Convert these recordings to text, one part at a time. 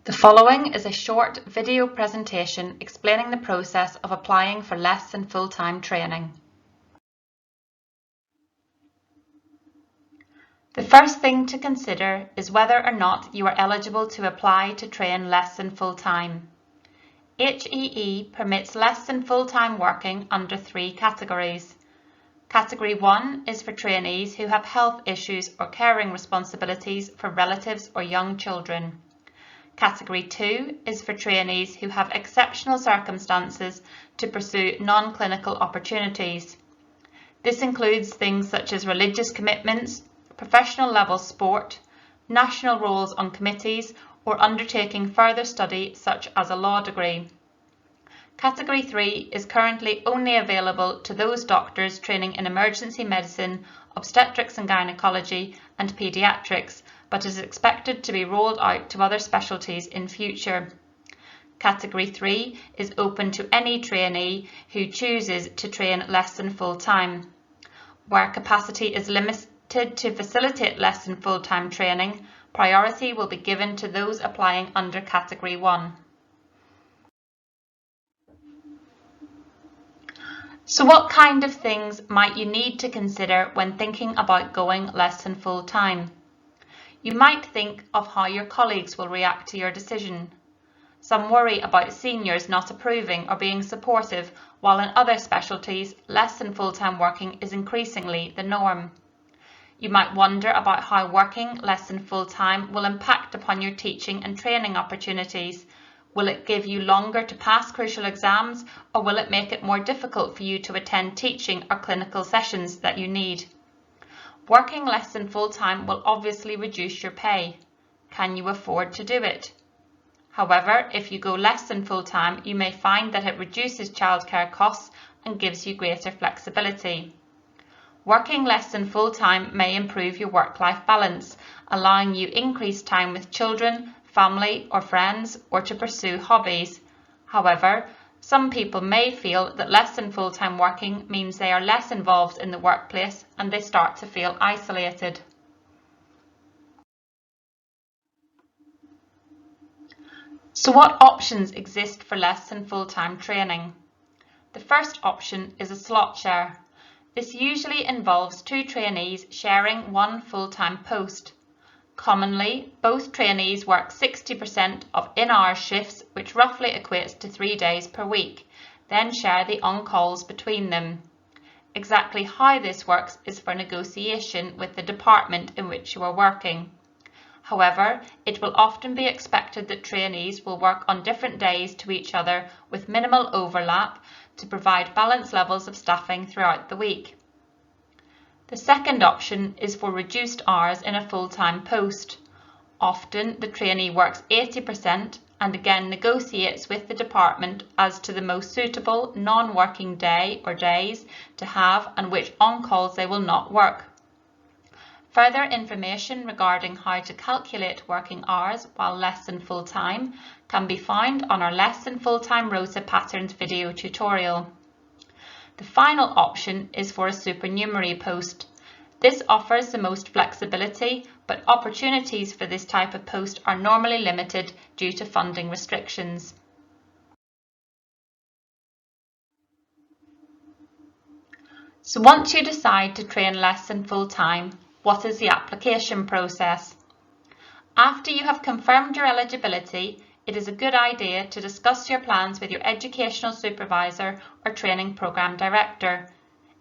The following is a short video presentation explaining the process of applying for less than full-time training. The first thing to consider is whether or not you are eligible to apply to train less than full-time. HEE permits less than full-time working under 3 categories. Category 1 is for trainees who have health issues or caring responsibilities for relatives or young children. Category 2 is for trainees who have exceptional circumstances to pursue non-clinical opportunities. This includes things such as religious commitments, professional level sport, national roles on committees, or undertaking further study such as a law degree. Category 3 is currently only available to those doctors training in emergency medicine, obstetrics and gynecology, and paediatrics, but is expected to be rolled out to other specialties in future. Category 3 is open to any trainee who chooses to train less than full-time. Where capacity is limited to facilitate less than full-time training, priority will be given to those applying under Category 1. So what kind of things might you need to consider when thinking about going less than full-time? You might think of how your colleagues will react to your decision. Some worry about seniors not approving or being supportive, while in other specialties, less than full-time working is increasingly the norm. You might wonder about how working less than full-time will impact upon your teaching and training opportunities. Will it give you longer to pass crucial exams, or will it make it more difficult for you to attend teaching or clinical sessions that you need? Working less than full-time will obviously reduce your pay. Can you afford to do it? However, if you go less than full-time, you may find that it reduces childcare costs and gives you greater flexibility. Working less than full-time may improve your work-life balance, allowing you increased time with children, family or friends, or to pursue hobbies. However, some people may feel that less than full-time working means they are less involved in the workplace and they start to feel isolated. So what options exist for less than full-time training? The first option is a slot share. This usually involves 2 trainees sharing one full-time post. Commonly, both trainees work 60% of in-hour shifts, which roughly equates to 3 days per week, then share the on-calls between them. Exactly how this works is for negotiation with the department in which you are working. However, it will often be expected that trainees will work on different days to each other with minimal overlap to provide balanced levels of staffing throughout the week. The second option is for reduced hours in a full-time post. Often the trainee works 80% and again negotiates with the department as to the most suitable non-working day or days to have and which on-calls they will not work. Further information regarding how to calculate working hours while less than full-time can be found on our less than full-time rota patterns video tutorial. The final option is for a supernumerary post. This offers the most flexibility, but opportunities for this type of post are normally limited due to funding restrictions. So once you decide to train less than full-time, what is the application process? After you have confirmed your eligibility, it is a good idea to discuss your plans with your educational supervisor or training program director.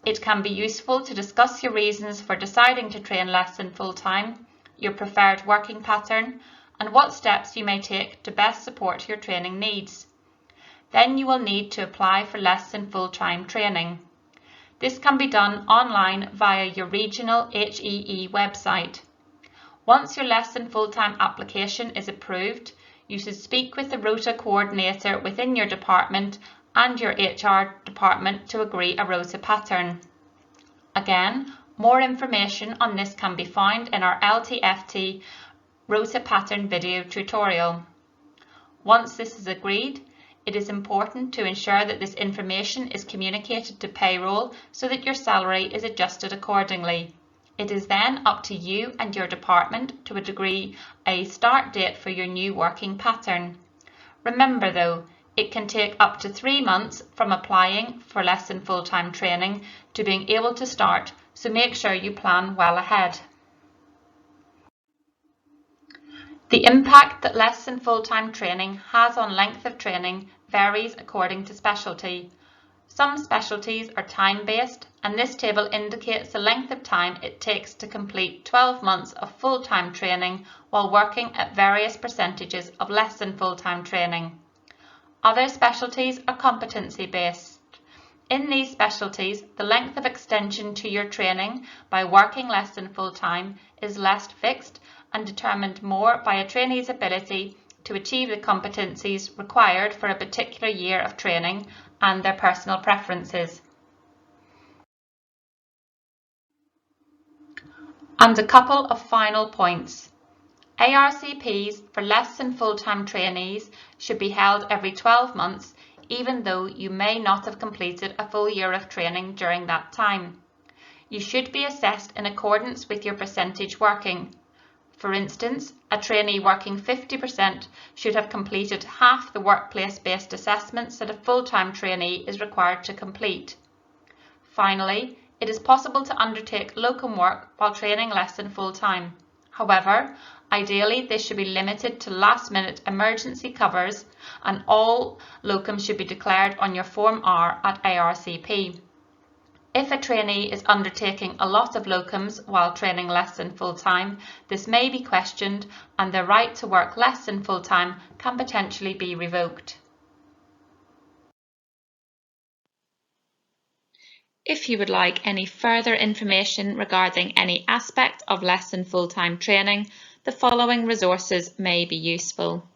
It can be useful to discuss your reasons for deciding to train less than full-time, your preferred working pattern, and what steps you may take to best support your training needs. Then you will need to apply for less than full-time training. This can be done online via your regional HEE website. Once your less than full-time application is approved, you should speak with the rota coordinator within your department and your HR department to agree a rota pattern. Again, more information on this can be found in our LTFT rota pattern video tutorial. Once this is agreed, it is important to ensure that this information is communicated to payroll so that your salary is adjusted accordingly. It is then up to you and your department to agree a start date for your new working pattern. Remember though, it can take up to 3 months from applying for less than full-time training to being able to start, so make sure you plan well ahead. The impact that less than full-time training has on length of training varies according to specialty. Some specialties are time-based, and this table indicates the length of time it takes to complete 12 months of full-time training while working at various percentages of less than full-time training. Other specialties are competency-based. In these specialties, the length of extension to your training by working less than full-time is less fixed and determined more by a trainee's ability to achieve the competencies required for a particular year of training and their personal preferences. And a couple of final points. ARCPs for less than full-time trainees should be held every 12 months, even though you may not have completed a full year of training during that time. You should be assessed in accordance with your percentage working. For instance, a trainee working 50% should have completed half the workplace-based assessments that a full-time trainee is required to complete. Finally, it is possible to undertake locum work while training less than full-time. However, ideally this should be limited to last-minute emergency covers, and all locums should be declared on your Form R at ARCP. If a trainee is undertaking a lot of locums while training less than full-time, this may be questioned and their right to work less than full-time can potentially be revoked. If you would like any further information regarding any aspect of less than full-time training, the following resources may be useful.